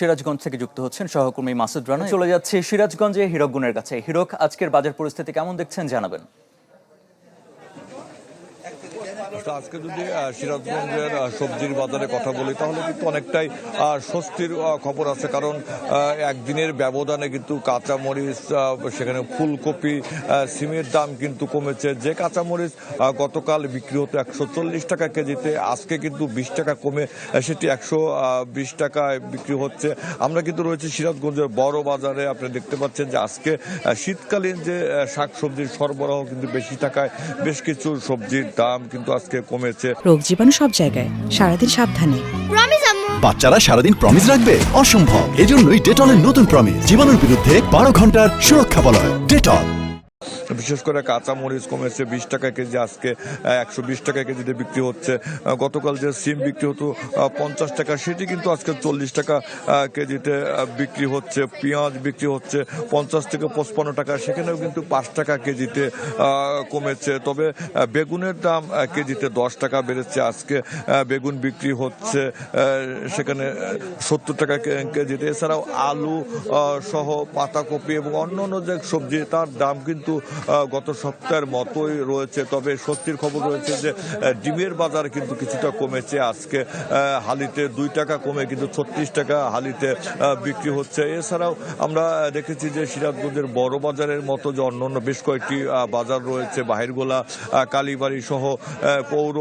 সিরাজগঞ্জ থেকে যুক্ত হচ্ছেন সহকর্মী মাসুদ রানা। চলে যাচ্ছে সিরাজগঞ্জে হিরক গুণের কাছে। হিরক, আজকের বাজার পরিস্থিতি কেমন দেখছেন জানাবেন। আজকে যদি সিরাজগঞ্জের সবজির বাজারে কথা বলি তাহলে কিন্তু অনেকটাই স্বস্তির খবর আছে, কারণ একদিনের ব্যবধানে কিন্তু কাঁচামরিচ, সেখানে ফুলকপি, সিমের দাম কিন্তু কমেছে। যে কাঁচামরিচ গতকাল বিক্রি হতো 140 টাকা কেজিতে, আজকে কিন্তু 20 টাকা কমে সেটি 120 টাকায় বিক্রি হচ্ছে। আমরা কিন্তু রয়েছে সিরাজগঞ্জের বড় বাজারে। আপনি দেখতে পাচ্ছেন যে আজকে শীতকালীন যে শাকসবজির সরবরাহ কিন্তু বেশি থাকায় বেশ কিছু সবজির দাম কিন্তু আজকে কমেছে। রোগ জীবাণু সব জায়গায়, সারাদিন সাবধানে। বাচ্চারা সারাদিন প্রমিস রাখবে অসম্ভব। এজন্যই ডেটলের নতুন প্রমিস, জীবাণুর বিরুদ্ধে 12 ঘন্টার সুরক্ষা বলয়। ডেটল। বিশেষ করে কাঁচামরিচ কমেছে 20 টাকা কেজি, আজকে 120 টাকা কেজিতে বিক্রি হচ্ছে। গতকাল যে সিম বিক্রি হতো 50 টাকা, সেটি কিন্তু আজকে 40 টাকা কেজিতে বিক্রি হচ্ছে। পেঁয়াজ বিক্রি হচ্ছে 50 থেকে 55 টাকা, সেখানেও কিন্তু 5 টাকা কেজিতে কমেছে। তবে বেগুনের দাম কেজিতে 10 টাকা বেড়েছে। আজকে বেগুন বিক্রি হচ্ছে সেখানে 70 টাকা কেজিতে। এছাড়াও আলু সহ পাতাকপি এবং অন্যান্য যে সবজি তার দাম কিন্তু গত সপ্তাহের মতোই রয়েছে। তবে স্বস্তির খবর রয়েছে যে ডিমের বাজার কিন্তু কিছুটা কমেছে। আজকে হালিতে 2 টাকা কমে কিন্তু 36 টাকা হালিতে বিক্রি হচ্ছে। এছাড়াও আমরা দেখেছি যে সিরাজগঞ্জের বড় বাজারের মতো যে অন্যান্য বেশ কয়েকটি বাজার রয়েছে, বাহিরগোলা, কালীবাড়ি সহ পৌর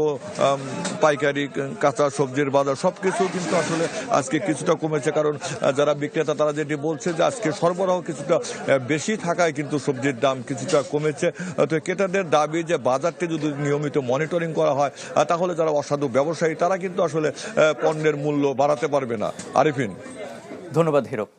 পাইকারি কাঁচা সবজির বাজার, সবকিছু কিন্তু আসলে আজকে কিছুটা কমেছে। কারণ যারা বিক্রেতা তারা যেটি বলছে যে আজকে সরবরাহ কিছুটা বেশি থাকায় কিন্তু সবজির দাম কিছুটা কমেছে। তো ক্রেতাদের দাবি যে বাজারটি যদি নিয়মিত মনিটরিং করা হয় তাহলে যারা অসাধু ব্যবসায়ী তারা কিন্তু আসলে পণ্যের মূল্য বাড়াতে পারবে না। আরিফিন, ধন্যবাদ হিরক।